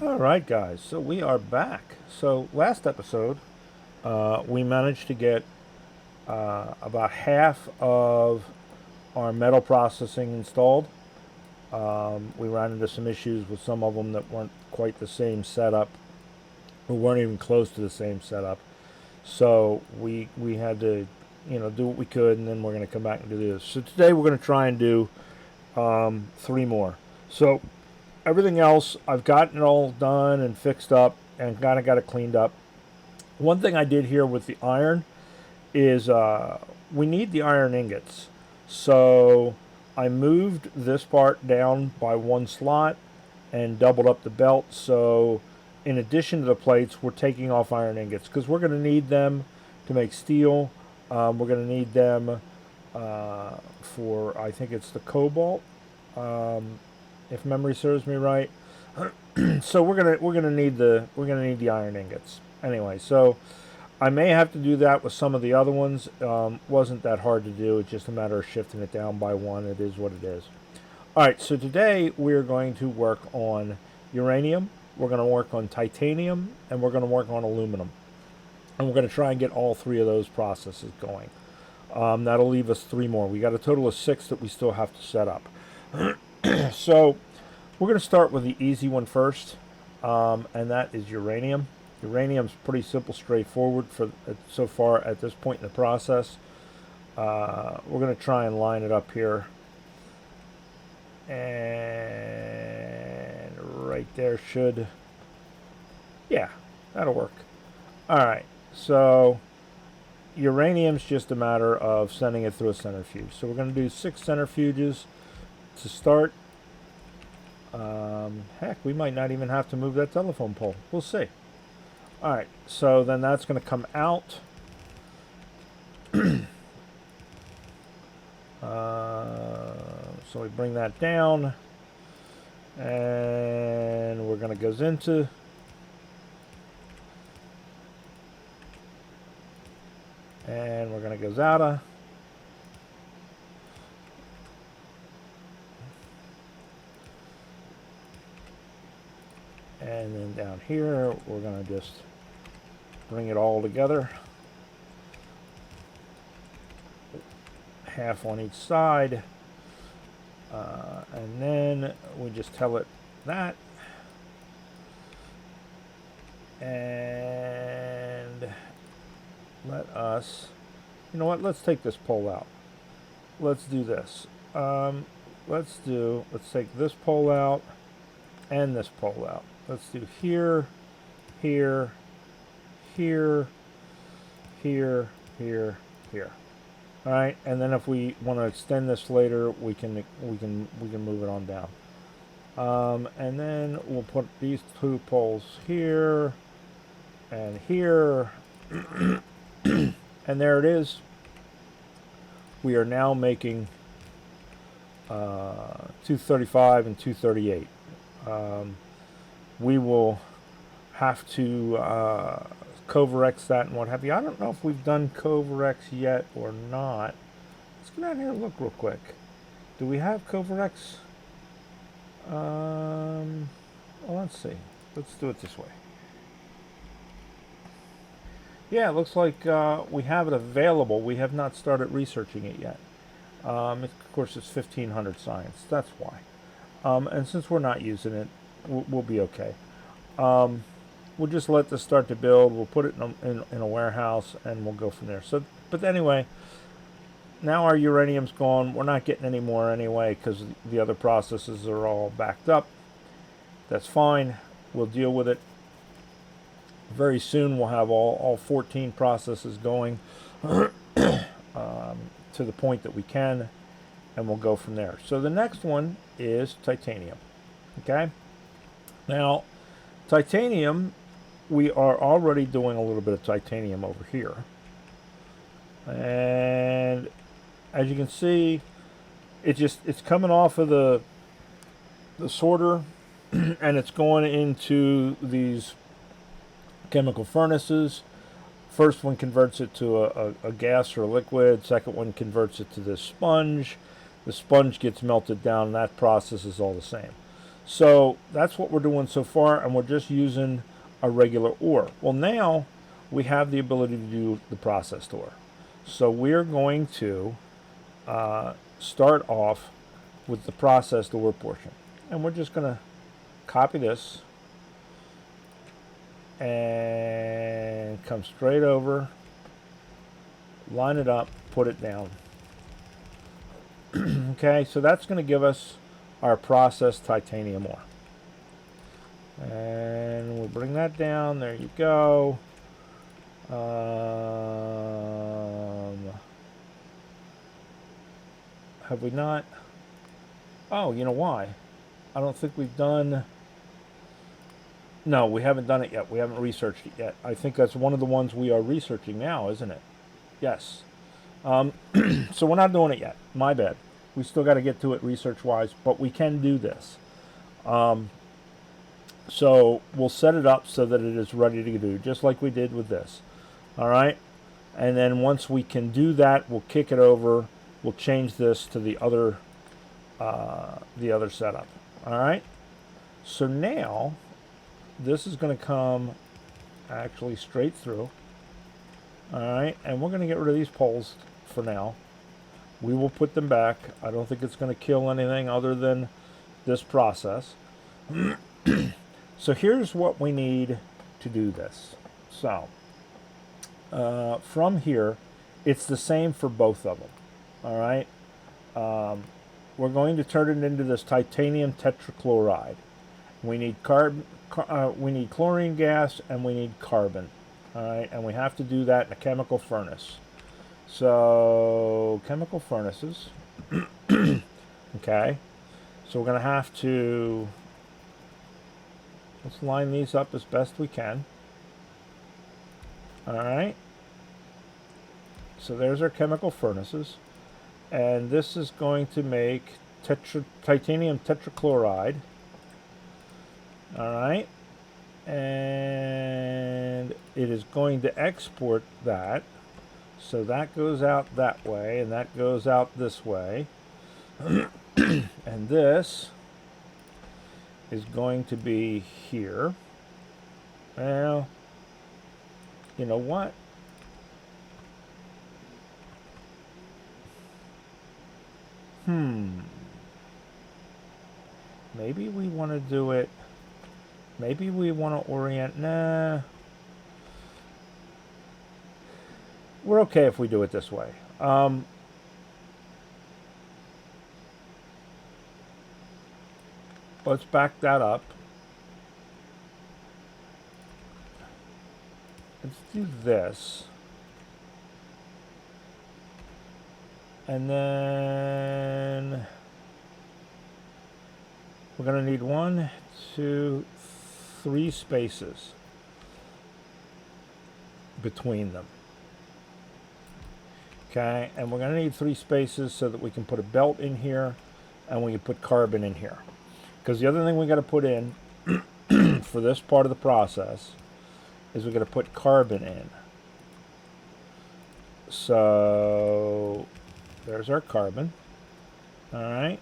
All right, guys. So we are back. So last episode, we managed to get about half of our metal processing installed. We ran into some issues with some of them that weren't quite the same setup, or weren't even close to the same setup. So we had to, do what we could, and then we're going to come back and do this. So today we're going to try and do three more. So everything else, I've gotten it all done and fixed up and kind of got it cleaned up. One thing I did here with the iron is we need the iron ingots. So I moved this part down by one slot and doubled up the belt. So in addition to the plates, we're taking off iron ingots because we're going to need them to make steel. We're going to need them for, I think it's the cobalt. If memory serves me right. So we're gonna need the iron ingots anyway. So I may have to do that with some of the other ones. Wasn't that hard to do. It's just a matter of shifting it down by one. It is what it is. All right. So today we're going to work on uranium. We're going to work on titanium, and we're going to work on aluminum. And we're going to try and get all three of those processes going. That'll leave us three more. We got a total of 6 that we still have to set up. So we're going to start with the easy one first, and that is uranium. Uranium's pretty simple, straightforward for so far at this point in the process. We're going to try and line it up here, and right there should, yeah, that'll work. All right, so uranium's just a matter of sending it through a centrifuge. So we're going to do 6 centrifuges to start. Heck, we might not even have to move that telephone pole. We'll see. All right, so then that's going to come out. So we bring that down, and we're going to goes into. And we're going to goes out of. And then down here, we're going to just bring it all together. Half on each side. And then we just tell it that. And let us, you know what, let's take this pole out. Let's do this. Let's take this pole out and this pole out. Let's do here, here, here, here, here, here. All right, and then if we want to extend this later, we can move it on down. And then we'll put these 2 poles here and here, and there it is. We are now making 235 and 238. We will have to Covarex that and what have you. I don't know if we've done Covarex yet or not. Let's get out here and look real quick. Do we have Covarex? Well, let's see. Let's do it this way. Yeah, it looks like we have it available. We have not started researching it yet. Of course, it's 1500 science. That's why. And since we're not using it, we'll be okay. We'll just let this start to build. We'll put it in a warehouse, and we'll go from there. So, but anyway, now our uranium's gone. We're not getting any more anyway because the other processes are all backed up. That's fine. We'll deal with it. Very soon we'll have all 14 processes going to the point that we can, and we'll go from there. So the next one is titanium. Okay? Now, titanium, we are already doing a little bit of titanium over here. And as you can see, it's coming off of the sorter and it's going into these chemical furnaces. First one converts it to a gas or a liquid. Second one converts it to this sponge. The sponge gets melted down, and that process is all the same. So that's what we're doing so far, and we're just using a regular ore. Well, now we have the ability to do the processed ore. So we're going to start off with the processed ore portion. And we're just going to copy this and come straight over, line it up, put it down. Okay, so that's going to give us our processed titanium ore. And we'll bring that down. There you go. Have we not? Oh, you know why? I don't think we've done... No, we haven't done it yet. We haven't researched it yet. I think that's one of the ones we are researching now, isn't it? Yes. So we're not doing it yet. My bad. We still got to get to it research-wise, but we can do this. So we'll set it up so that it is ready to do, just like we did with this. All right? And then once we can do that, we'll kick it over. We'll change this to the other setup. All right? So now, this is going to come actually straight through. All right? And we're going to get rid of these poles for now. We will put them back. I don't think it's going to kill anything other than this process. So here's what we need to do this. So from here, it's the same for both of them. All right. We're going to turn it into this titanium tetrachloride. We need we need chlorine gas, and we need carbon. All right, and we have to do that in a chemical furnace. So chemical furnaces. Okay. So we're going to have to, let's line these up as best we can. All right. So there's our chemical furnaces. And this is going to make titanium tetrachloride. All right. And it is going to export that. So that goes out that way, and that goes out this way. And this is going to be here. Well, you know what? Maybe we want to do it. Maybe we want to orient. Nah. We're okay if we do it this way. Let's back that up. Let's do this. And then we're going to need 1, 2, 3 spaces between them. Okay, and we're going to need 3 spaces so that we can put a belt in here and we can put carbon in here. Because the other thing we got to put in for this part of the process is we're going to put carbon in. So there's our carbon. All right.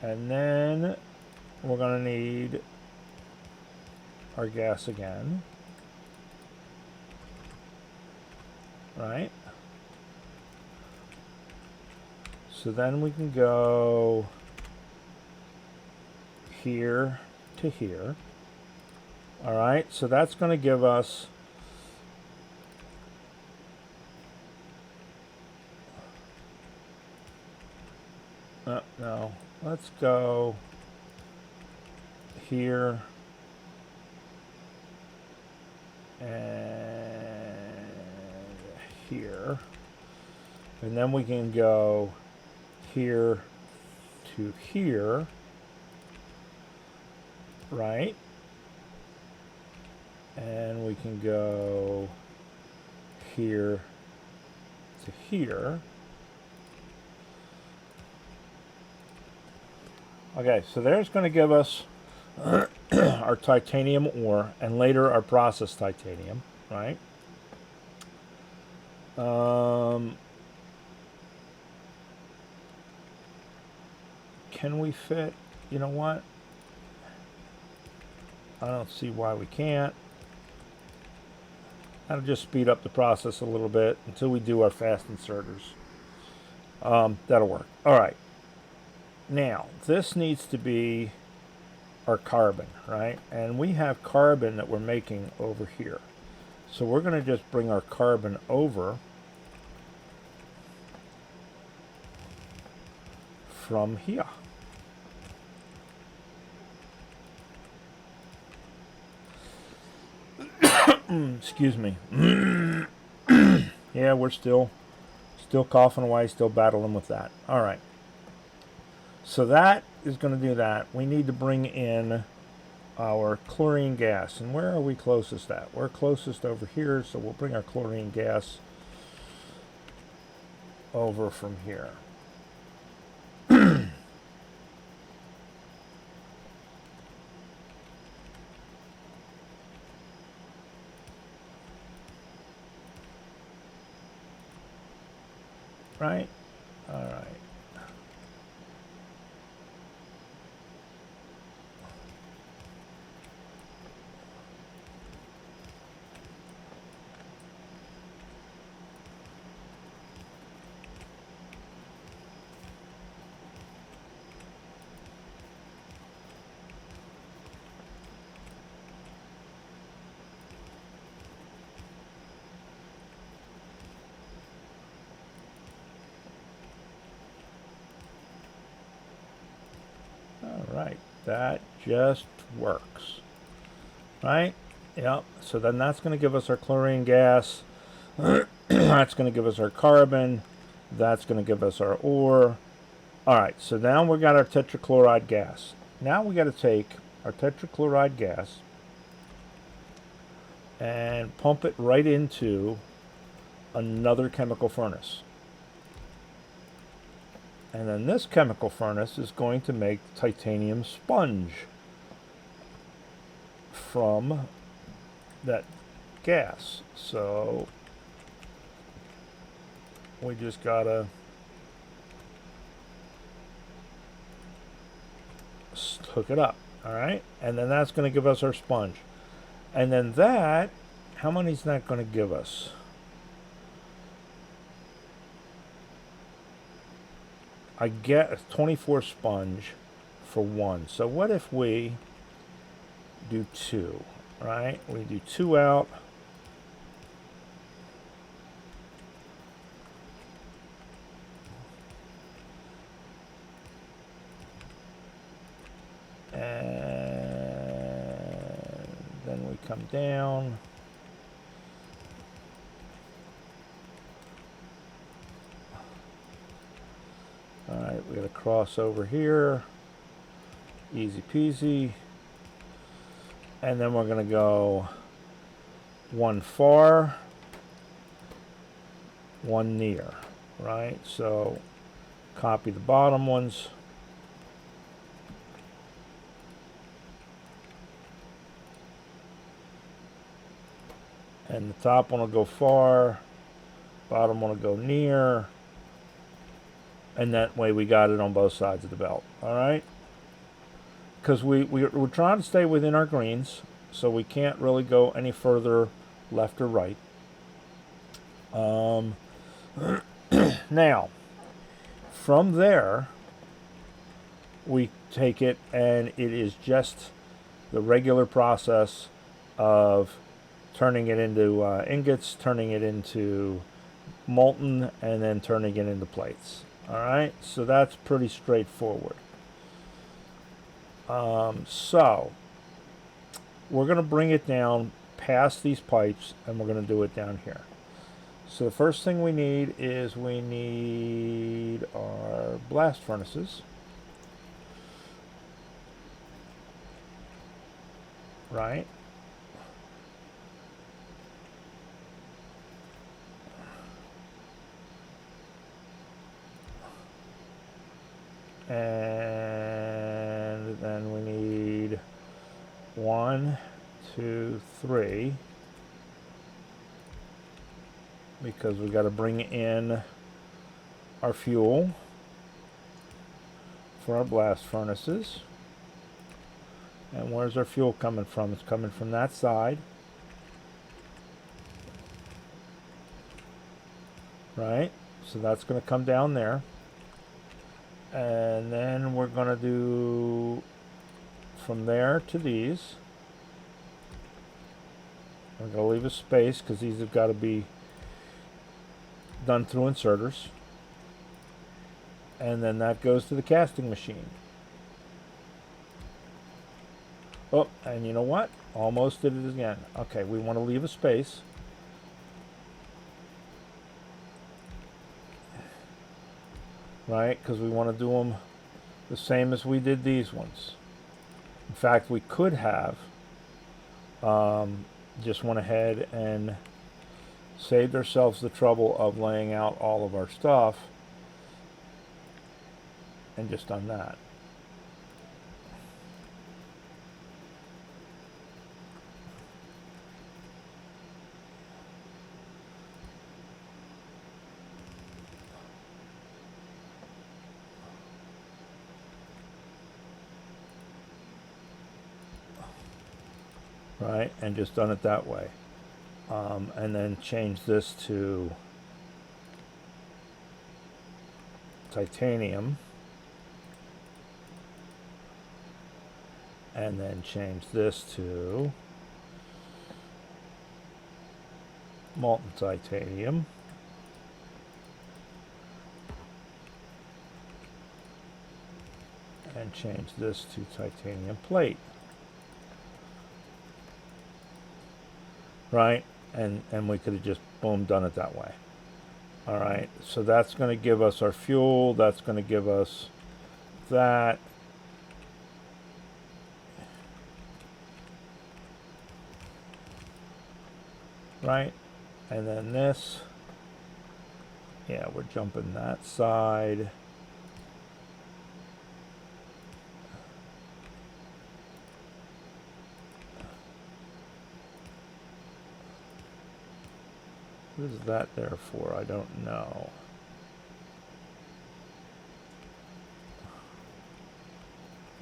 And then we're going to need our gas again. Right? So then we can go here to here. All right, so that's going to give us no, let's go here and here, and then we can go here to here, right? And we can go here to here. Okay, so there's going to give us our titanium ore, and later our processed titanium, right? Can we fit? you know what? I don't see why we can't. That'll just speed up the process a little bit until we do our fast inserters. That'll work. All right. Now, this needs to be our carbon, right? And we have carbon that we're making over here. So we're going to just bring our carbon over from here. Excuse me. Yeah, we're still coughing away, still battling with that. All right. So that is going to do that. We need to bring in our chlorine gas. And where are we closest at? We're closest over here, so we'll bring our chlorine gas over from here. Right? All right. Right, that just works. Right? Yep. So then that's going to give us our chlorine gas. That's going to give us our carbon. That's going to give us our ore. All right, so now we got our tetrachloride gas. Now we got to take our tetrachloride gas and pump it right into another chemical furnace. And then this chemical furnace is going to make titanium sponge from that gas. So we just gotta hook it up. All right. And then that's going to give us our sponge. And then that, how many is that going to give us? I get 24 sponge for one. So what if we do 2, right? We do 2 out. And then we come down. Alright, we got to cross over here. Easy peasy. And then we're going to go 1 far, 1 near. Right? So copy the bottom ones. And the top one will go far, bottom one will go near. And that way we got it on both sides of the belt. All right? Because we're trying to stay within our greens, so we can't really go any further left or right. Now, from there, we take it, and it is just the regular process of turning it into ingots, turning it into molten, and then turning it into plates. All right, so that's pretty straightforward. So we're going to bring it down past these pipes, and we're going to do it down here. So the first thing we need is we need our blast furnaces. Right? And then we need 1, 2, 3, because we got to bring in our fuel for our blast furnaces. And where's our fuel coming from? It's coming from that side. Right? So that's going to come down there. And then we're going to do from there to these. I'm going to leave a space because these have got to be done through inserters. And then that goes to the casting machine. Oh, and you know what? Almost did it again. Okay, we want to leave a space. Right? Because we want to do them the same as we did these ones. In fact, we could have just went ahead and saved ourselves the trouble of laying out all of our stuff and just done that. Right, and just done it that way. And then change this to titanium. And then change this to molten titanium. And change this to titanium plate. Right? And we could have just, boom, done it that way. All right, so that's going to give us our fuel. That's going to give us that. Right? And then this. Yeah, we're jumping that side. What is that there for? I don't know.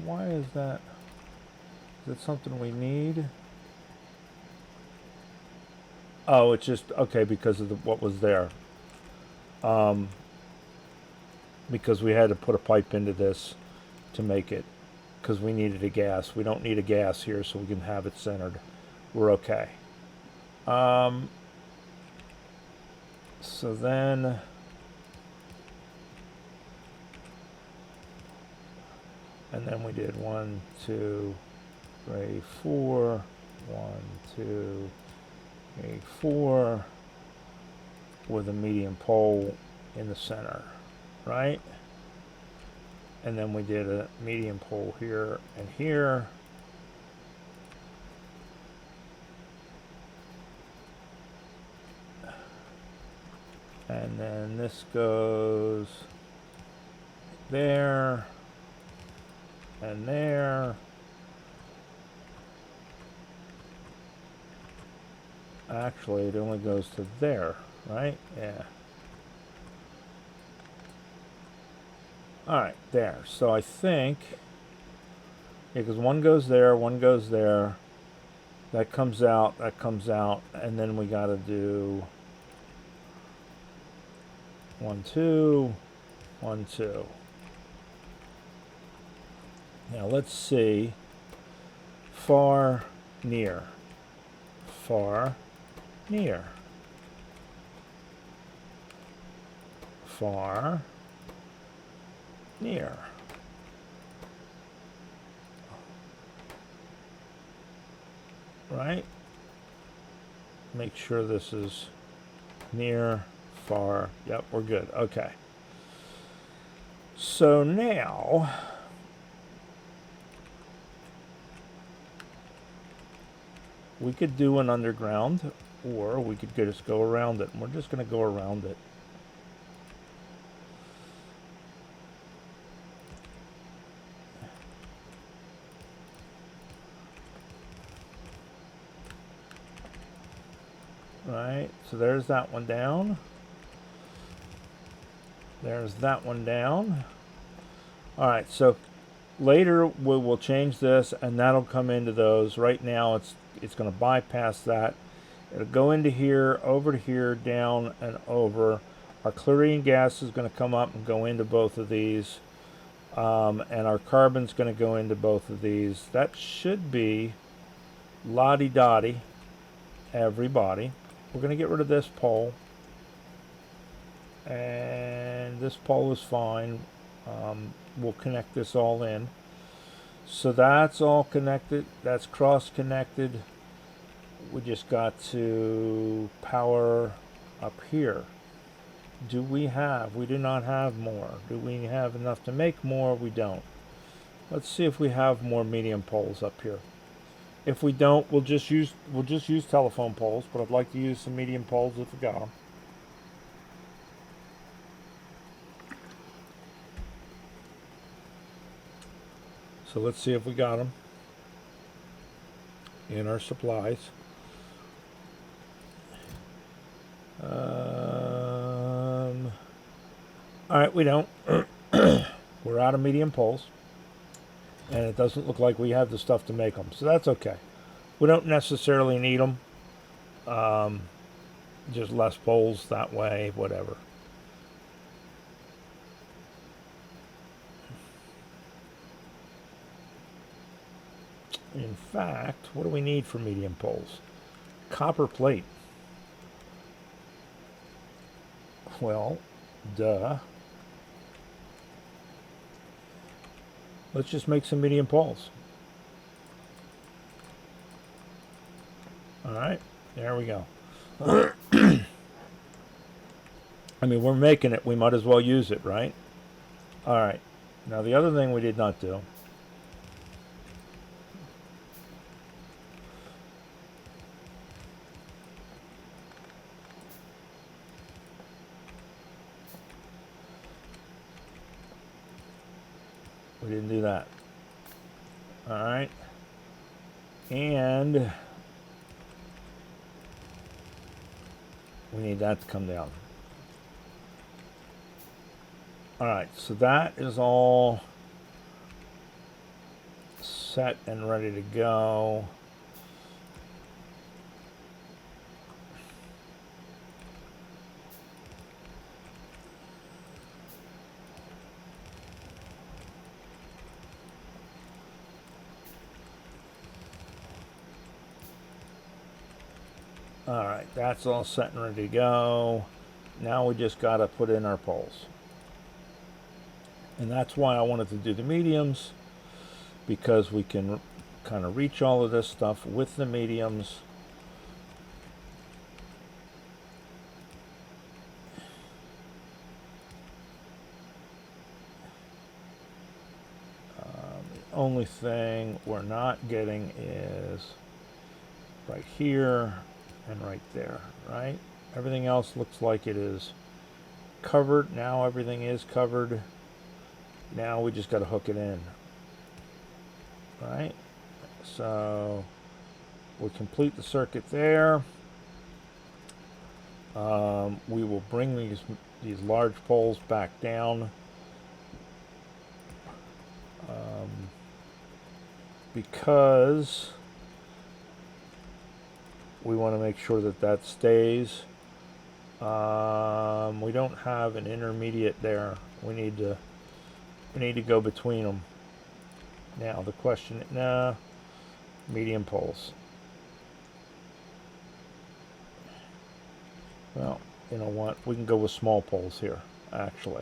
Why is that? Is it something we need? Oh, it's just, okay, because of what was there. Because we had to put a pipe into this to make it, because we needed a gas. We don't need a gas here, so we can have it centered. We're okay. So then, and then we did 1, 2, 3, 4, 1, 2, 3, 4, with a medium pole in the center, right? And then we did a medium pole here and here. And then this goes there and there. Actually, it only goes to there, right? Yeah. All right, there. So I think, yeah, because one goes there, one goes there. That comes out, and then we got to do 1, 2, 1, 2. Now let's see. Far, near. Far, near. Far, near. Right? Make sure this is near, far. Yep, we're good. Okay. So now we could do an underground, or we could just go around it. And we're just going to go around it. Right, so there's that one down. There's that one down. All right, so later we will change this, and that'll come into those. Right now it's going to bypass that. It'll go into here, over to here, down and over. Our chlorine gas is going to come up and go into both of these, and our carbon's going to go into both of these. That should be la-di-da-di, everybody. We're going to get rid of this pole, and this pole is fine. We'll connect this all in. So that's all connected. That's cross-connected. We just got to power up here. Do we have? We do not have more. Do we have enough to make more? We don't. Let's see if we have more medium poles up here. If we don't, we'll just use telephone poles, but I'd like to use some medium poles if we got them. So let's see if we got them in our supplies. All right, we don't. We're out of medium poles, and it doesn't look like we have the stuff to make them, so that's okay. We don't necessarily need them. Just less poles that way, whatever. In fact, what do we need for medium poles? Copper plate. Well, duh. Let's just make some medium poles. All right, there we go. I mean, we're making it. We might as well use it, right? All right. Now, the other thing we did not do. We didn't do that. All right. And we need that to come down. All right, so that is all set and ready to go. All right, that's all set and ready to go. Now we just got to put in our poles. And that's why I wanted to do the mediums, because we can kind of reach all of this stuff with the mediums. The only thing we're not getting is right here and right there, right? Everything else looks like it is covered. Now everything is covered. Now we just got to hook it in, right? So we'll complete the circuit there. We will bring these large poles back down, because we want to make sure that that stays. We don't have an intermediate there. We need to go between them. Now the question, medium poles. Well, you know what? We can go with small poles here, actually.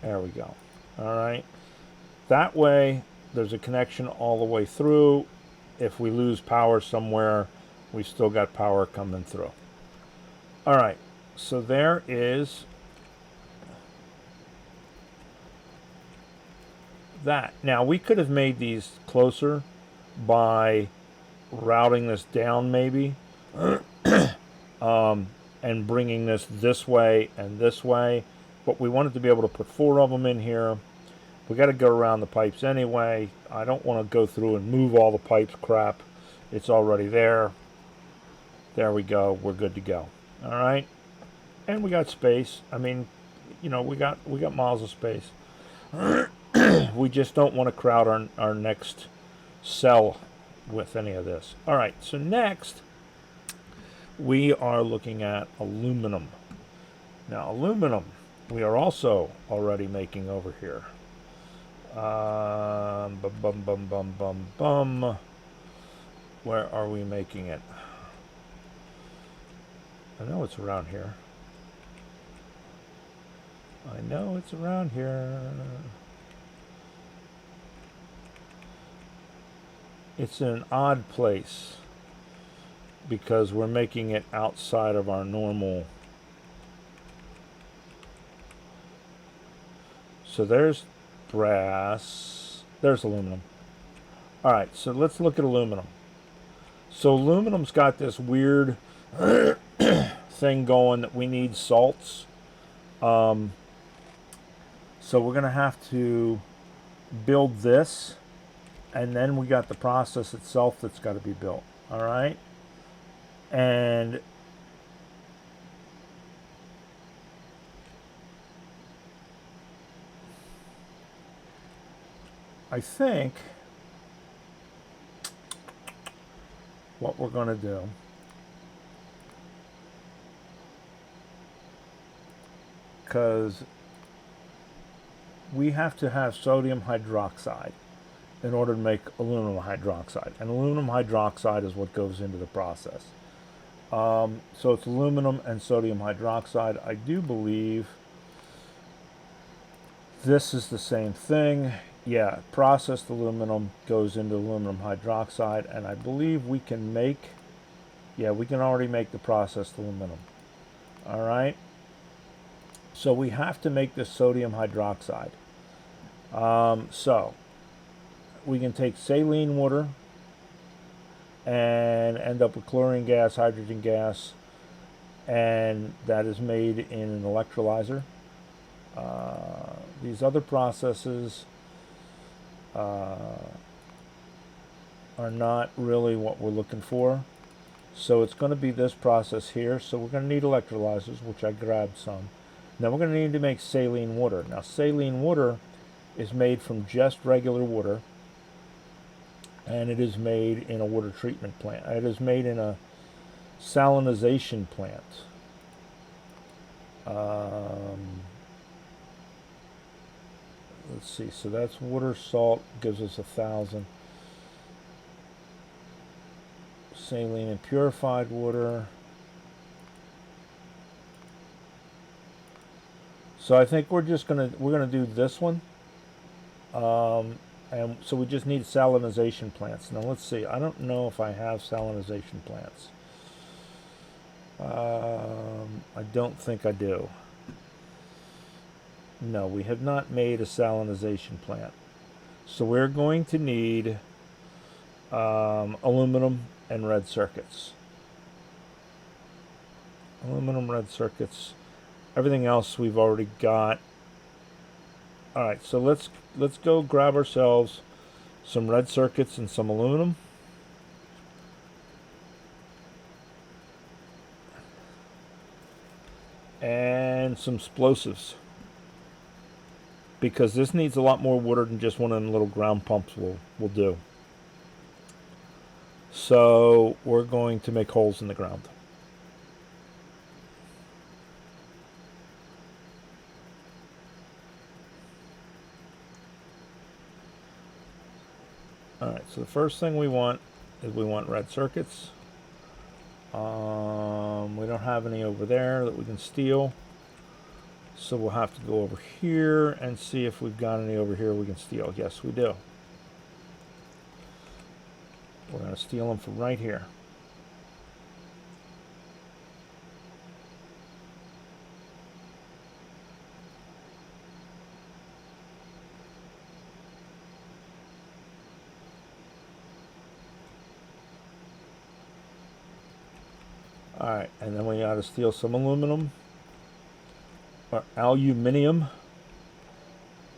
There we go. All right. That way, there's a connection all the way through. If we lose power somewhere, we still got power coming through. All right. So there is that. Now, we could have made these closer by routing this down, maybe, and bringing this way and this way. But we wanted to be able to put 4 of them in here. We got to go around the pipes anyway. I don't want to go through and move all the pipes crap. It's already there. There we go. We're good to go. All right. And we got space. I mean, you know, we got miles of space. We just don't want to crowd our next cell with any of this. All right, so next we are looking at aluminum. Now, aluminum we are also already making over here. Bum, bum, bum, bum, bum, bum. Where are we making it? I know it's around here. I know it's around here. It's in an odd place because we're making it outside of our normal. So there's brass, there's aluminum. All right, so let's look at aluminum. So aluminum's got this weird thing going that we need salts. So we're going to have to build this, and then we got the process itself that's got to be built. All right, and I think what we're going to do because we have to have sodium hydroxide in order to make aluminum hydroxide, and aluminum hydroxide is what goes into the process. So it's aluminum and sodium hydroxide. I do believe this is the same thing. Yeah, processed aluminum goes into aluminum hydroxide, and I believe we can make, yeah, we can already make the processed aluminum. All right. So we have to make this sodium hydroxide. So we can take saline water and end up with chlorine gas, hydrogen gas, and that is made in an electrolyzer. These other processes are not really what we're looking for. So it's going to be this process here. So we're going to need electrolyzers, which I grabbed some. Now we're going to need to make saline water. Now saline water is made from just regular water, and it is made in a water treatment plant. It is made in a salinization plant. Let's see, so that's water, salt, gives us 1,000. Saline and purified water. So I think we're gonna do this one. And so we just need salinization plants. Now let's see, I don't know if I have salinization plants. I don't think I do. No, we have not made a salinization plant. So we're going to need aluminum and red circuits. Aluminum, red circuits. Everything else we've already got. All right, so let's go grab ourselves some red circuits and some aluminum. And some explosives. Because this needs a lot more water than just one of them little ground pumps will do. So we're going to make holes in the ground. Alright, so the first thing we want is we want red circuits. We don't have any over there that we can steal. So we'll have to go over here and see if we've got any over here we can steal. Yes, we do. We're going to steal them from right here. Alright, and then we got to steal some aluminum. Or aluminium,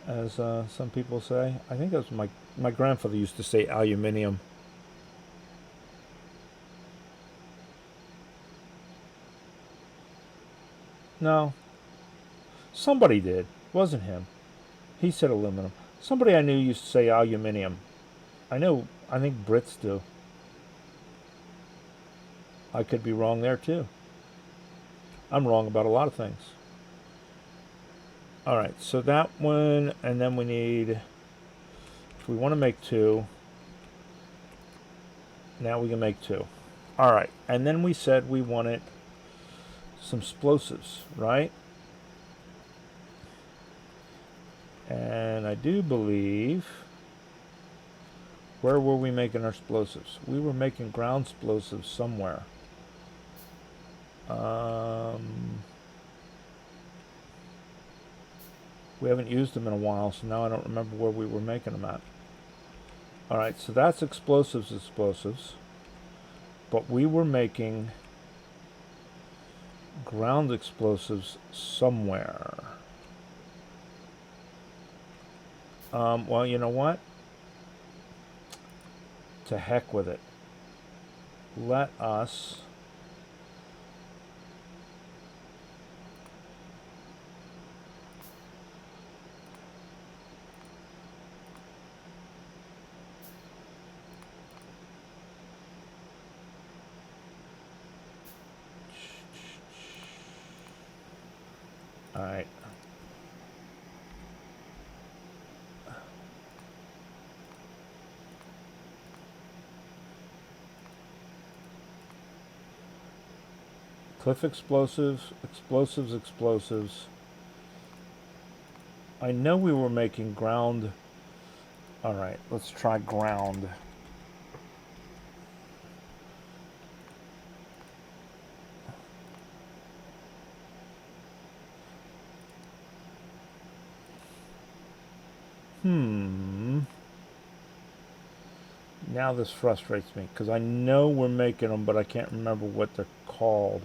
as some people say. I think that's my grandfather used to say aluminium. No. Somebody did. Wasn't him. He said aluminum. Somebody I knew used to say aluminium. I think Brits do. I could be wrong there too. I'm wrong about a lot of things. Alright, so that one, and then we need, if we want to make 2, now we can make 2. Alright, and then we said we wanted some explosives, right? And I do believe, where were we making our explosives? We were making ground explosives somewhere. We haven't used them in a while, so now I don't remember where we were making them at. Alright, so that's explosives. But we were making ground explosives somewhere. Well, you know what? To heck with it. Let us all right. Cliff explosives. I know we were making ground. All right, let's try ground. Now this frustrates me because I know we're making them, but I can't remember what they're called.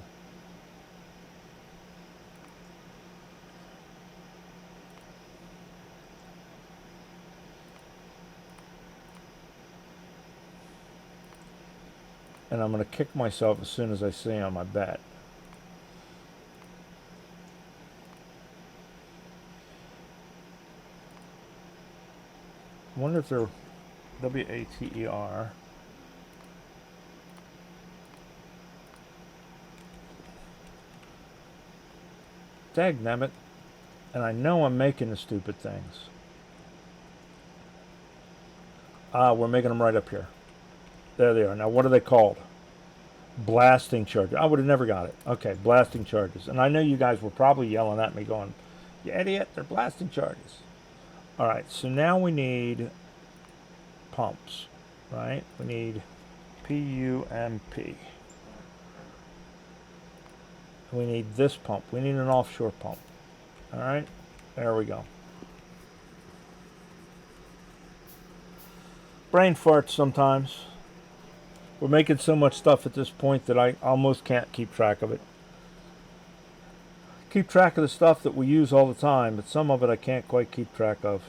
And I'm going to kick myself as soon as I see them, I bet. I wonder if they're W-A-T-E-R. Dagnabbit. And I know I'm making the stupid things. We're making them right up here. There they are. Now, what are they called? Blasting charges. I would have never got it. Okay, blasting charges. And I know you guys were probably yelling at me going, you idiot, they're blasting charges. All right, so now we need pumps, right? We need P-U-M-P. We need this pump. We need an offshore pump. All right, there we go. Brain farts sometimes. We're making so much stuff at this point that I almost can't keep track of it. Keep track of the stuff that we use all the time, but some of it I can't quite keep track of.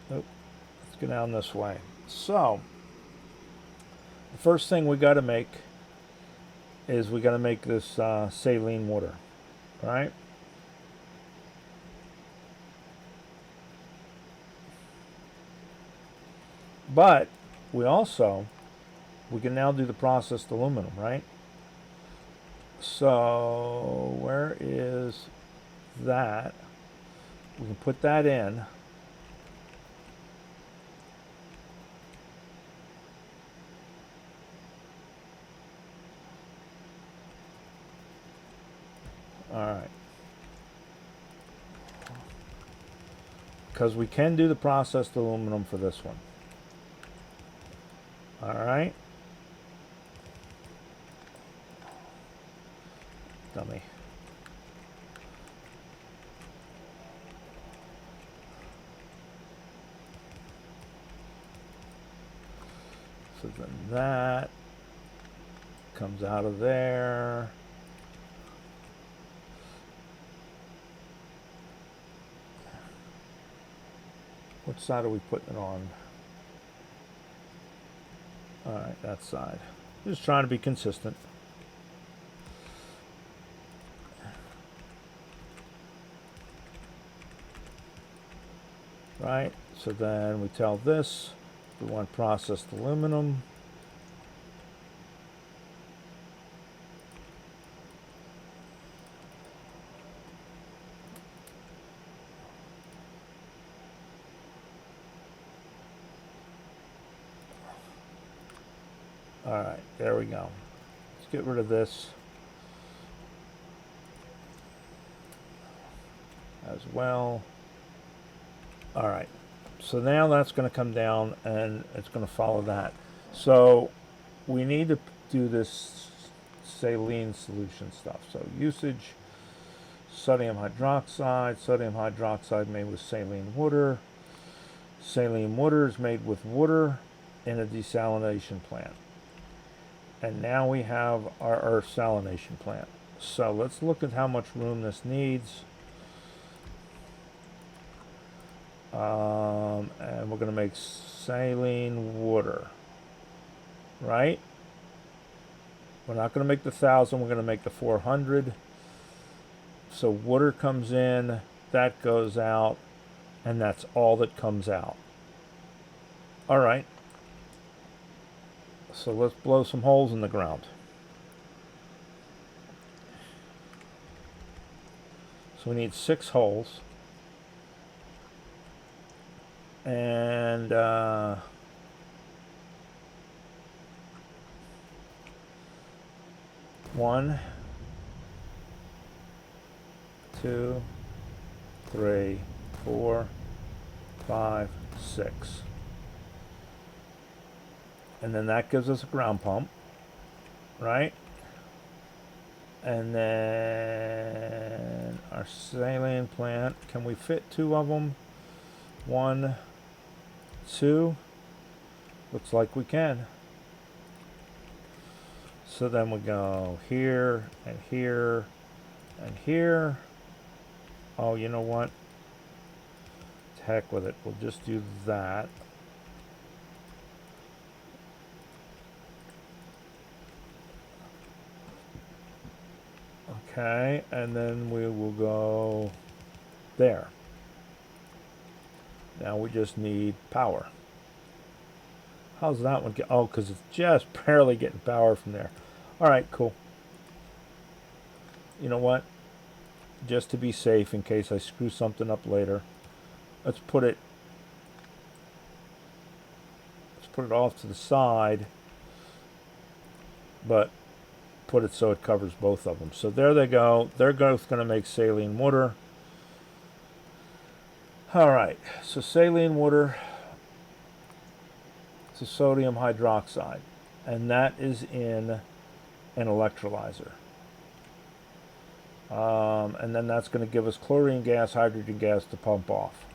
Nope. Let's go down this way. So, the first thing we got to make is we got to make this saline water, right? But we can now do the processed aluminum, right? So where is that? We can put that in. All right. Because we can do the processed aluminum for this one. All right. Dummy. So then that comes out of there. Which side are we putting it on? All right, that side. Just trying to be consistent. right? So then we tell this, we want processed aluminum. All right, there we go. Let's get rid of this as well. All right, so now that's going to come down and it's going to follow that. So we need to do this saline solution stuff. So usage, sodium hydroxide made with saline water. Saline water is made with water in a desalination plant. And now we have our salination plant. So let's look at how much room this needs. And we're going to make saline water, right? We're not going to make the 1,000, we're going to make the 400. So water comes in, that goes out, and that's all that comes out. All right. So let's blow some holes in the ground. So we need 6 holes. And 1, 2, 3, 4, 5, 6. And then that gives us a ground pump, right? And then our saline plant, can we fit 2 of them? 1, 2. Looks like we can. So then we go here and here and here. Oh, you know what? To heck with it. We'll just do that. Okay, and then we will go there. Now we just need power. How's that one get? Oh, because it's just barely getting power from there. All right, cool. You know what? Just to be safe in case I screw something up later, let's put it off to the side, but put it so it covers both of them. So there they go. They're both going to make saline water. All right, so saline water to sodium hydroxide, and that is in an electrolyzer. And then that's going to give us chlorine gas, hydrogen gas to pump off.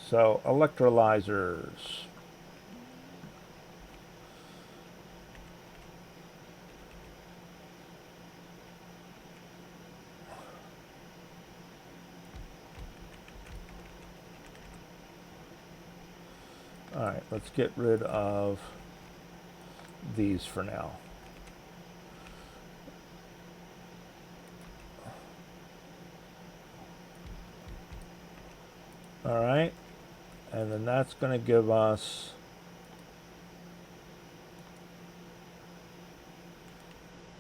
So electrolyzers. All right, let's get rid of these for now. All right, and then that's going to give us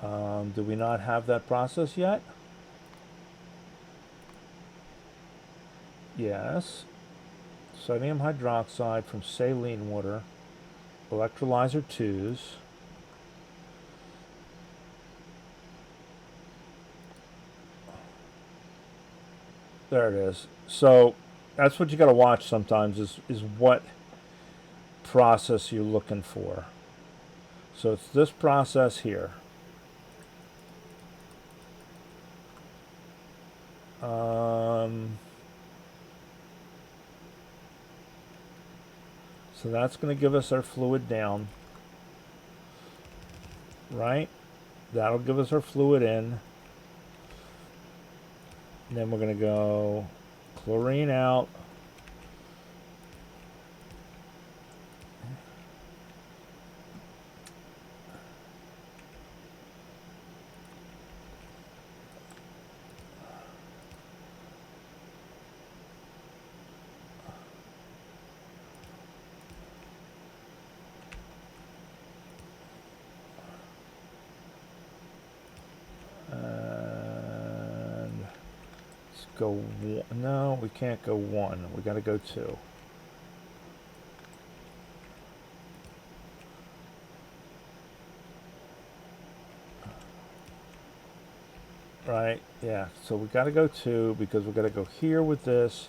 do we not have that process yet? Yes. Sodium hydroxide from saline water, electrolyzer 2s. There it is. So that's what you got to watch sometimes is what process you're looking for. So it's this process here. So that's going to give us our fluid down, right? That'll give us our fluid in. And then we're going to go chlorine out. Let's go one. No, we can't go one. We got to go two. Right, yeah, so we got to go two because we got to go here with this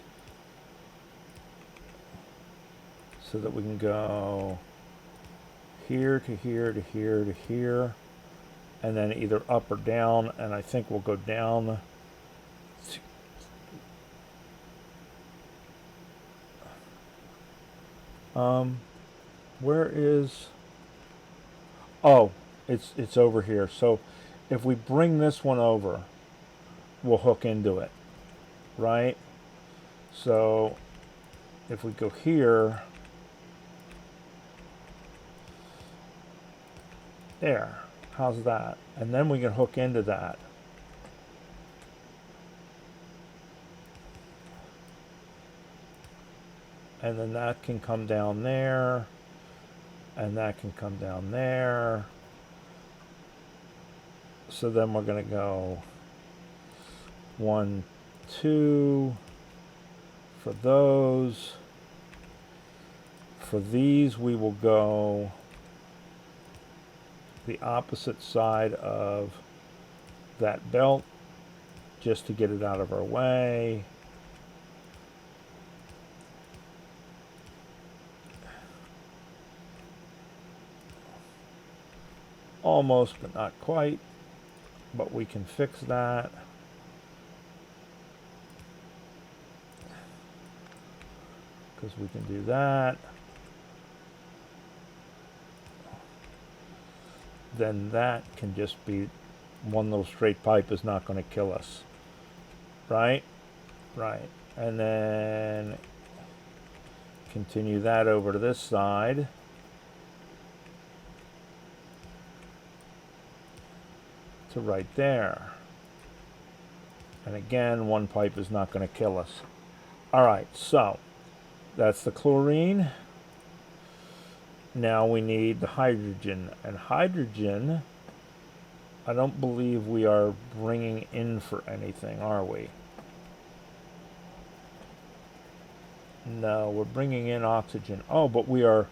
so that we can go here to here to here to here, and then either up or down, and I think we'll go down. Where is, oh, it's over here. So if we bring this one over, we'll hook into it, right? So if we go here, there, how's that? And then we can hook into that. And then that can come down there, and that can come down there. So then we're going to go 1, 2 for those. For these, we will go the opposite side of that belt just to get it out of our way. Almost, but not quite. But we can fix that. Because we can do that. Then that can just be one little straight pipe is not going to kill us. Right? Right. And then continue that over to this side. To right there. And again, one pipe is not going to kill us. All right, so that's the chlorine. Now we need the hydrogen. And hydrogen, I don't believe we are bringing in for anything, are we? No, we're bringing in oxygen. Oh, but we are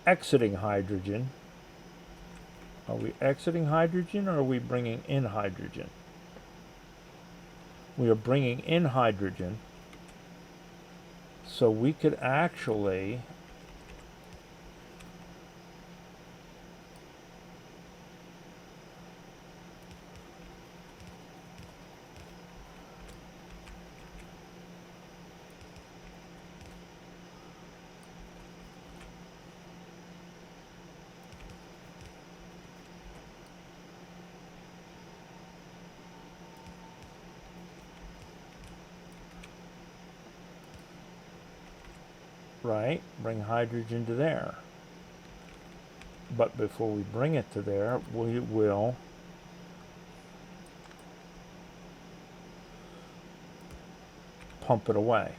exiting hydrogen. Are we exiting hydrogen or are we bringing in hydrogen? We are bringing in hydrogen. So we could actually bring hydrogen to there. But before we bring it to there, we will pump it away.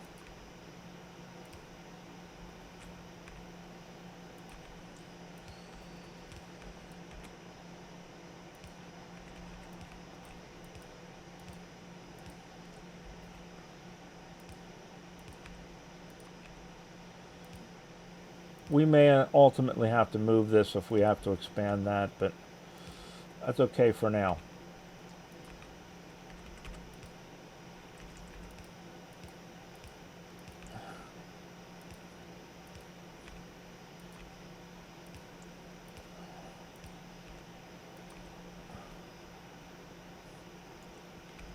We may ultimately have to move this if we have to expand that, but that's okay for now.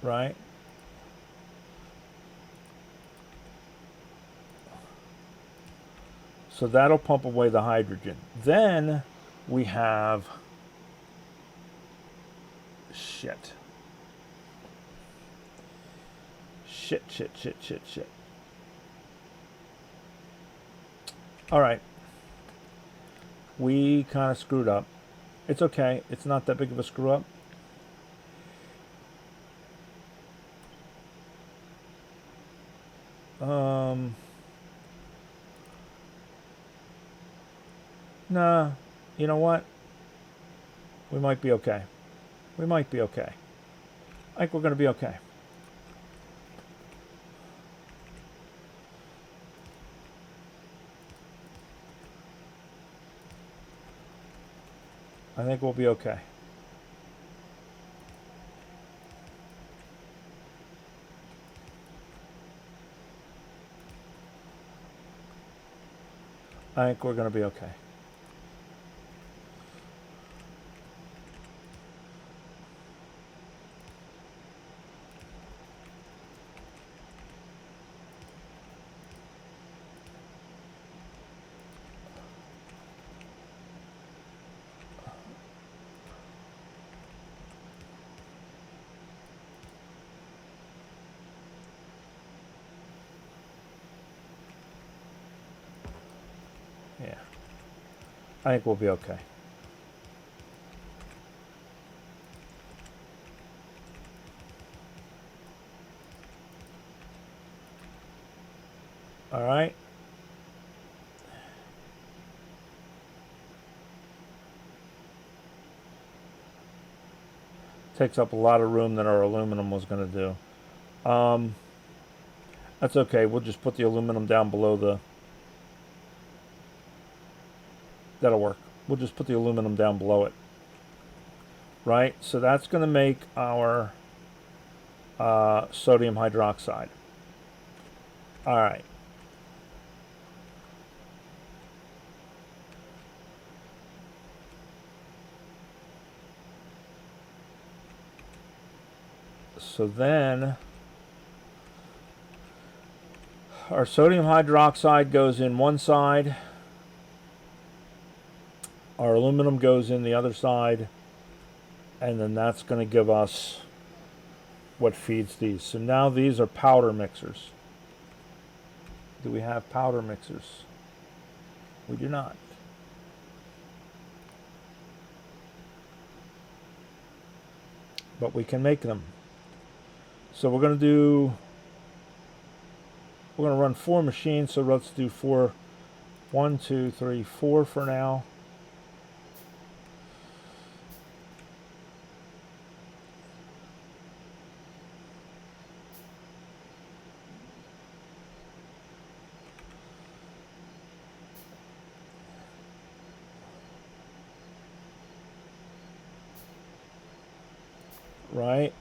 Right? So that'll pump away the hydrogen. Then we have shit. All right. We kind of screwed up. It's okay. It's not that big of a screw up. Nah, you know what? We might be okay. We might be okay. I think we're going to be okay. I think we'll be okay. I think we're going to be okay. Yeah. I think we'll be okay. All right. Takes up a lot of room that our aluminum was going to do. That's okay. We'll just put the aluminum down below the... That'll work. We'll just put the aluminum down below it. Right? So that's going to make our sodium hydroxide. All right. So then our sodium hydroxide goes in one side. Our aluminum goes in the other side. And then that's going to give us what feeds these. So now these are powder mixers. Do we have powder mixers? We do not. But we can make them. So we're going to run 4 machines. So let's do 4. 1, 2, 3, 4 for now. Right?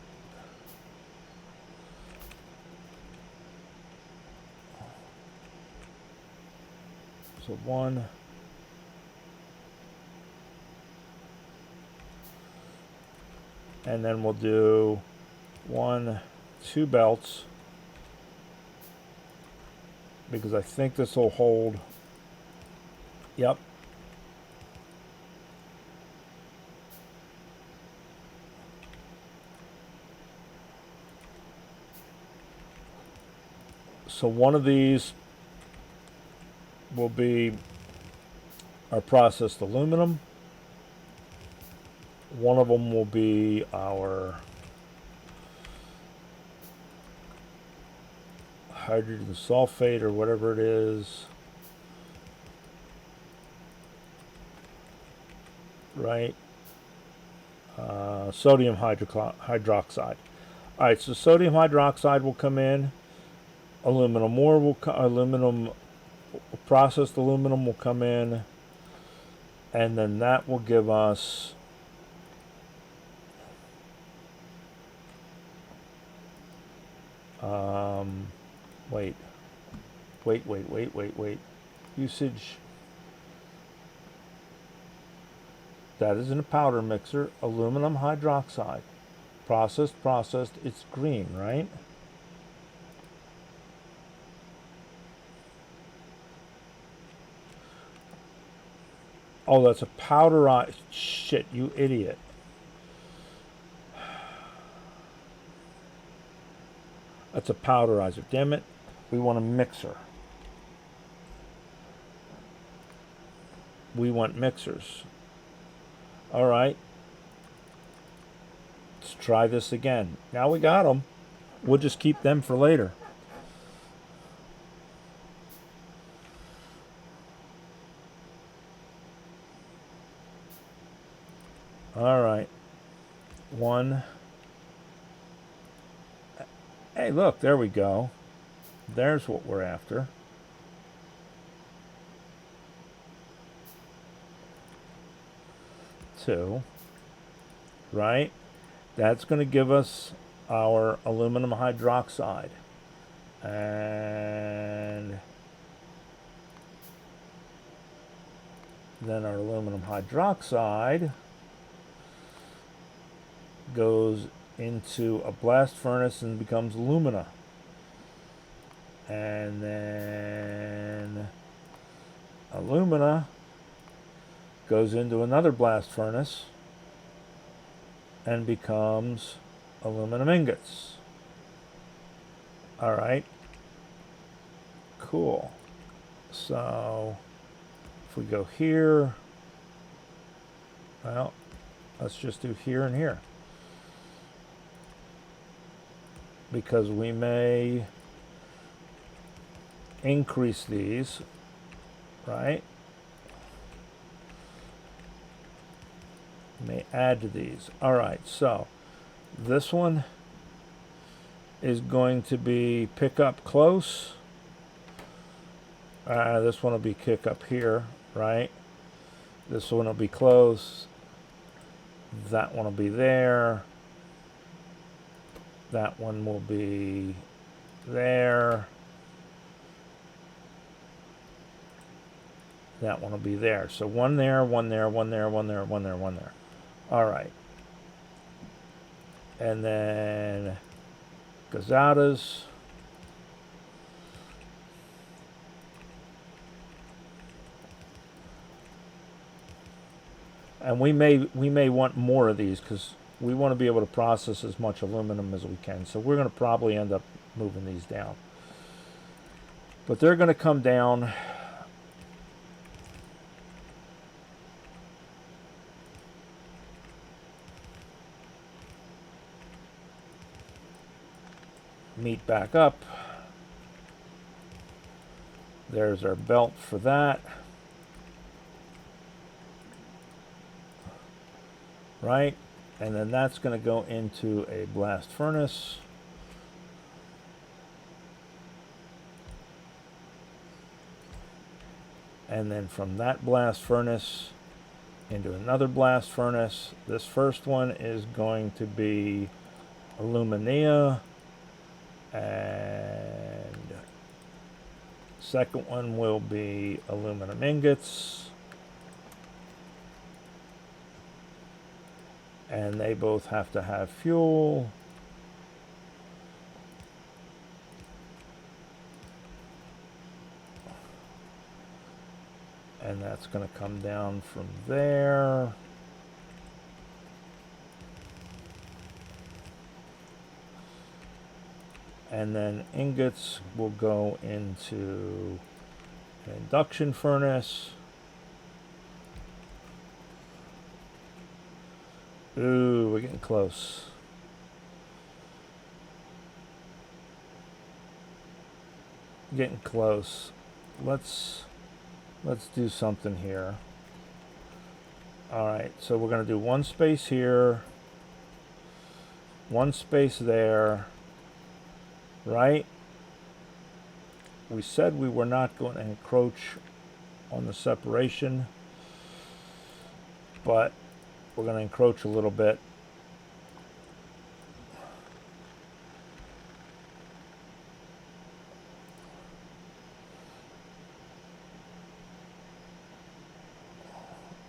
So 1. And then we'll do 1, 2 belts. Because I think this will hold. Yep. So one of these will be our processed aluminum. One of them will be our hydrogen sulfate or whatever it is. Right? Sodium hydroxide. All right, so sodium hydroxide will come in. Aluminum ore will processed aluminum will come in, and then that will give us wait. Usage. That isn't a powder mixer. Aluminum hydroxide. Processed. It's green, right? Oh, that's a powderized. Shit, you idiot. That's a powderizer. Damn it. We want a mixer. We want mixers. All right. Let's try this again. Now we got them. We'll just keep them for later. All right. 1. Hey, look, there we go. There's what we're after. 2, right? That's going to give us our aluminum hydroxide. And then our aluminum hydroxide goes into a blast furnace and becomes alumina. And then alumina goes into another blast furnace and becomes aluminum ingots. All right. Cool. So if we go here, well, let's just do here and here, because we may increase these, right? May add to these. All right, so this one is going to be pick up close. This one will be kick up here, right? This one will be close. That one will be there. That one will be there. That one will be there. So one there, one there, one there, one there, one there, one there. All right. And then gazadas. And we may want more of these because we want to be able to process as much aluminum as we can. So we're going to probably end up moving these down. But they're going to come down meet back up. There's our belt for that. Right? And then that's going to go into a blast furnace. And then from that blast furnace into another blast furnace. This first one is going to be alumina. And second one will be aluminum ingots. And they both have to have fuel. And that's going to come down from there. And then ingots will go into an induction furnace. Ooh, we're getting close. Getting close. Let's do something here. All right, so we're going to do one space here, one space there, right? We said we were not going to encroach on the separation, but we're going to encroach a little bit.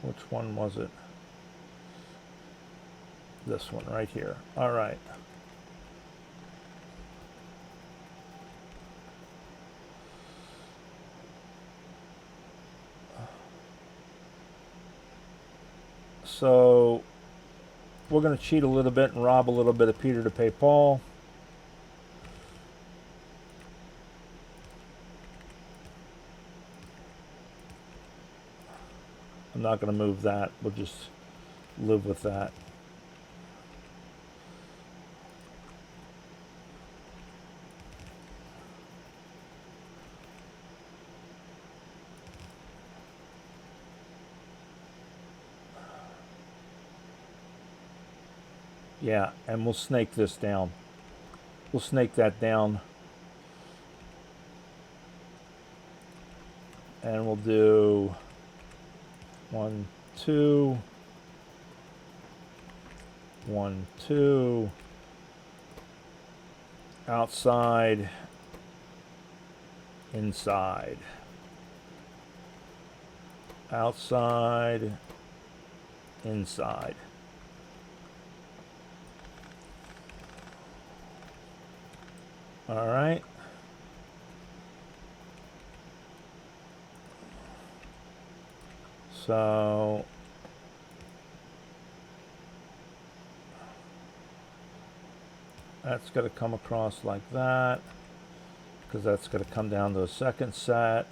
Which one was it? This one right here. All right. So we're going to cheat a little bit and rob a little bit of Peter to pay Paul. I'm not going to move that. We'll just live with that. Yeah, and we'll snake this down. We'll snake that down. And we'll do 1, 2, 1, 2, outside, inside, outside, inside. All right. So that's going to come across like that, because that's going to come down to a second set.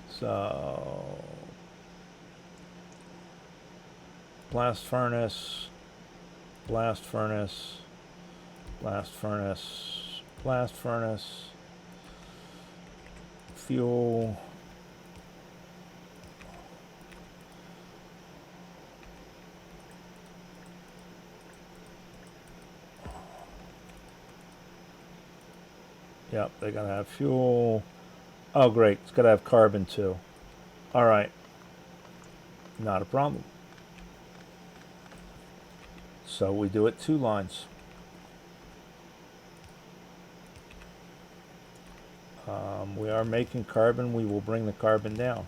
So blast furnace, blast furnace, blast furnace, blast furnace, fuel, yep, they gotta have fuel. Oh great, it's gotta have carbon too. All right, not a problem. So we do it 2 lines. We are making carbon. We will bring the carbon down.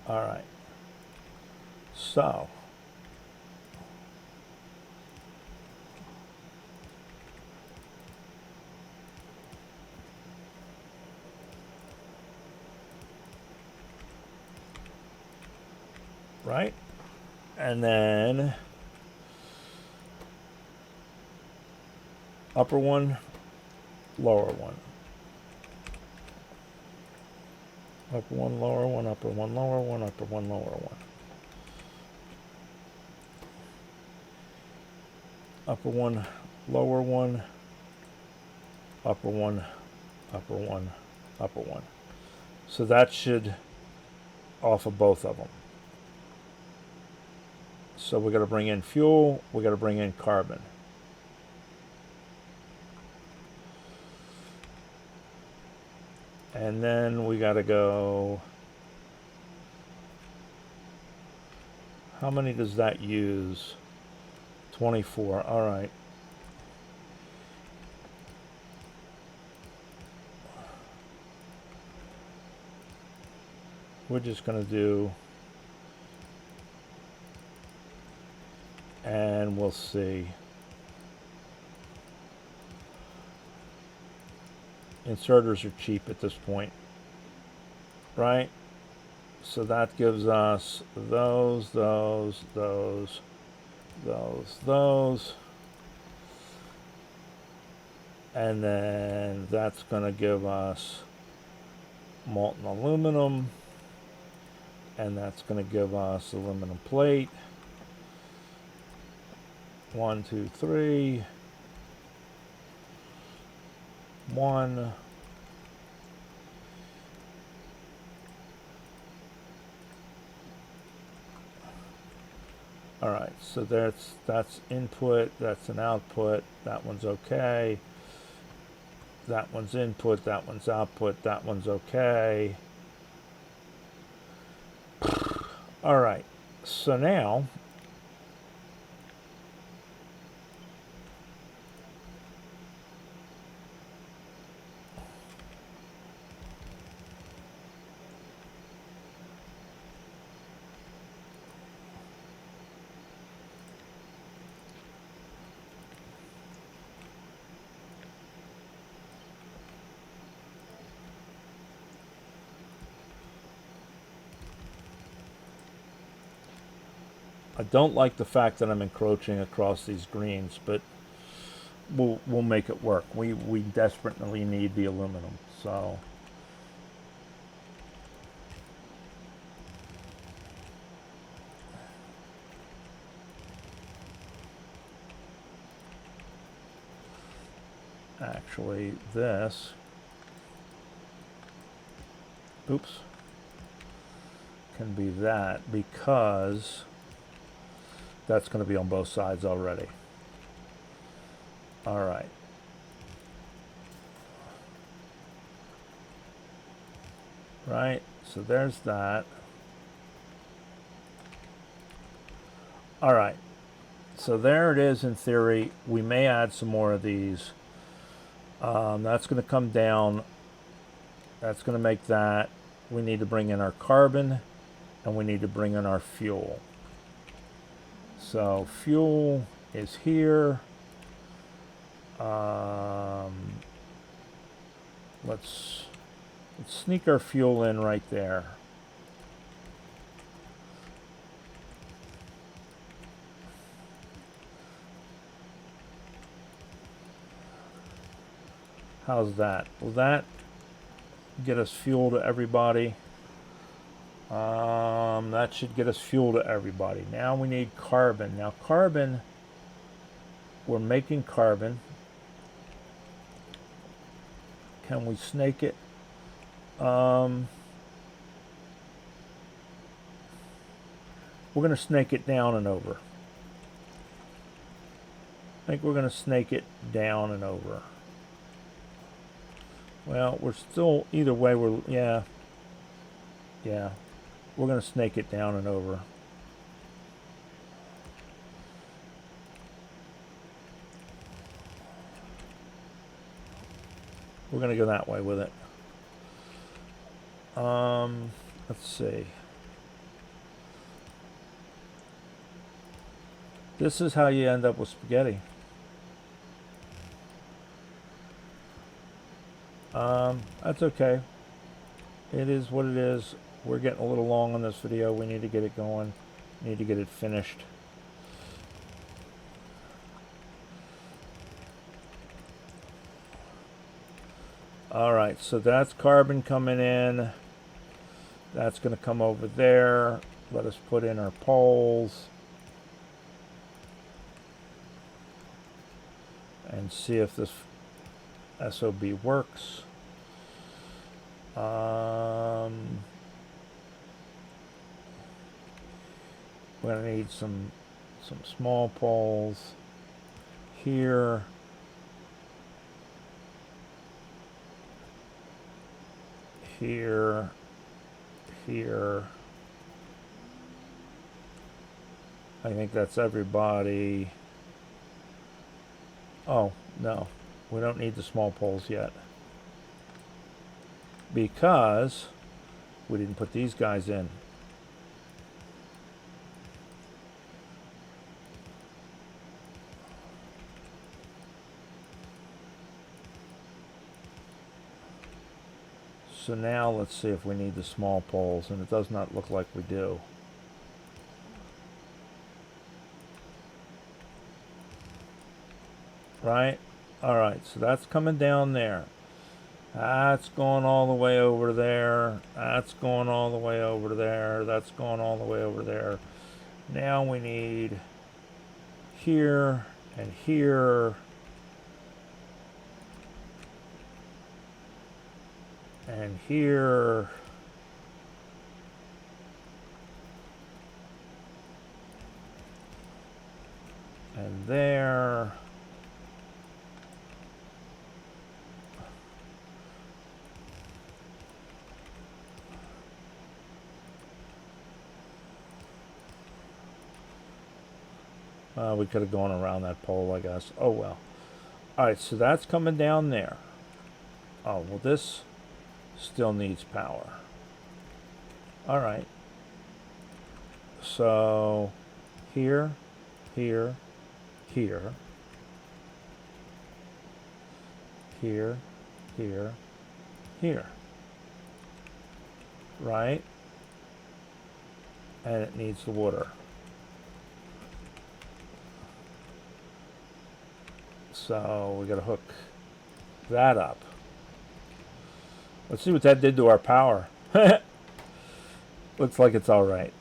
All right. So right, and then upper one, lower one, upper one, lower one, upper one, lower one, upper one, lower one, upper one, lower one, upper one, upper one, upper one. So that should off of both of them. So we got to bring in fuel, we got to bring in carbon. And then we got to go, how many does that use? 24, all right. We're just going to do, and we'll see. Inserters are cheap at this point, right? So that gives us those, and then that's going to give us molten aluminum, and that's going to give us aluminum plate. 1, 2, 3. 1. All right, so that's input, that's an output, that one's okay. That one's input, that one's output, that one's okay. All right, so now I don't like the fact that I'm encroaching across these greens, but we'll make it work. We desperately need the aluminum, so actually this, oops, can be that, because that's going to be on both sides already. All right. Right, so there's that. All right, so there it is in theory. We may add some more of these. That's going to come down. That's going to make that. We need to bring in our carbon, and we need to bring in our fuel. So fuel is here. Let's sneak our fuel in right there. How's that? Will that get us fuel to everybody? That should get us fuel to everybody. Now we need carbon. Now carbon, we're making carbon. Can we snake it? We're going to snake it down and over. I think we're going to snake it down and over. Well, we're still, either way, yeah. We're going to snake it down and over. We're going to go that way with it. Let's see. This is how you end up with spaghetti. That's okay. It is what it is. We're getting a little long on this video. We need to get it going. We need to get it finished. All right, so that's carbon coming in. That's going to come over there. Let us put in our poles and see if this SOB works. We're going to need some small poles here. Here. I think that's everybody. Oh, no. We don't need the small poles yet, because we didn't put these guys in. So now let's see if we need the small poles, and it does not look like we do. Right? Alright, so that's coming down there. That's going all the way over there. That's going all the way over there. That's going all the way over there. Now we need here and here. And here. And there. We could have gone around that pole, I guess. Oh well. Alright, so that's coming down there. Oh, well, this still needs power. Alright. So, here, here, here, here, here, here. Right? And it needs the water. So we got to hook that up. Let's see what that did to our power. Looks like it's all right.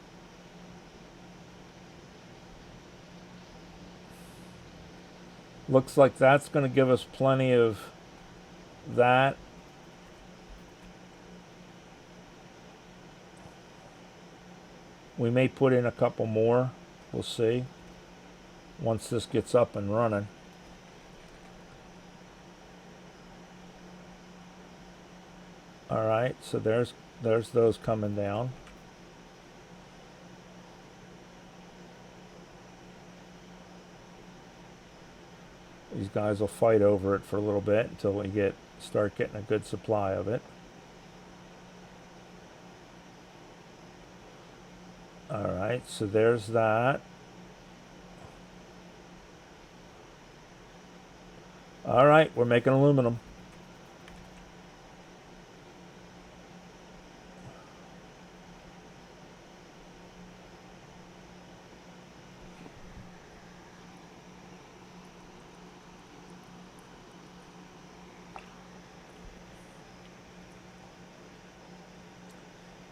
Looks like that's going to give us plenty of that. We may put in a couple more. We'll see once this gets up and running. All right, so there's those coming down. These guys will fight over it for a little bit until we start getting a good supply of it. All right, so there's that. All right, we're making aluminum.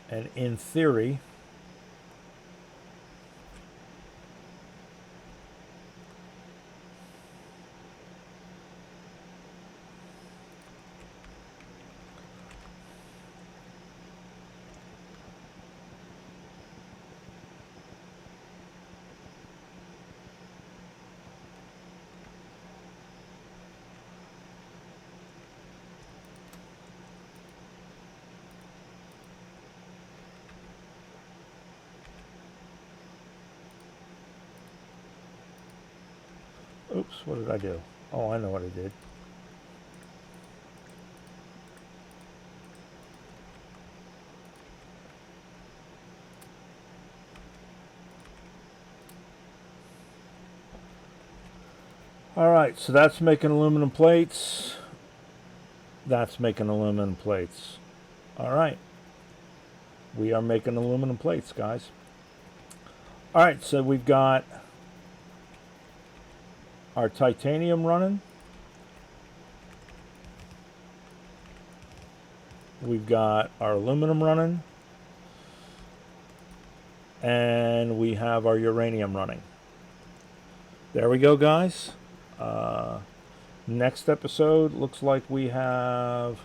And in theory, oops, what did I do? Oh, I know what I did. All right, so that's making aluminum plates. That's making aluminum plates. All right. We are making aluminum plates, guys. All right, so we've got our titanium running. We've got our aluminum running. And we have our uranium running. There we go, guys. Next episode looks like we have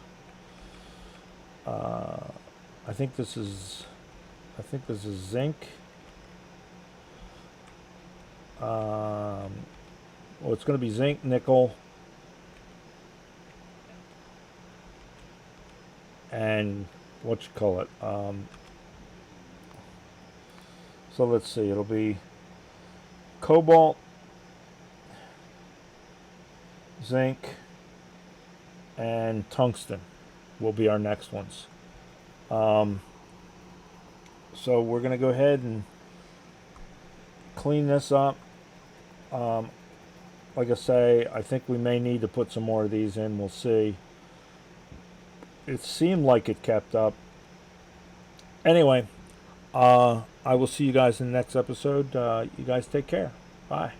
I think this is zinc. Well, it's going to be zinc, nickel, and what you call it. So let's see. It'll be cobalt, zinc, and tungsten will be our next ones. So we're going to go ahead and clean this up. Like I say, I think we may need to put some more of these in. We'll see. It seemed like it kept up. Anyway, I will see you guys in the next episode. You guys take care. Bye.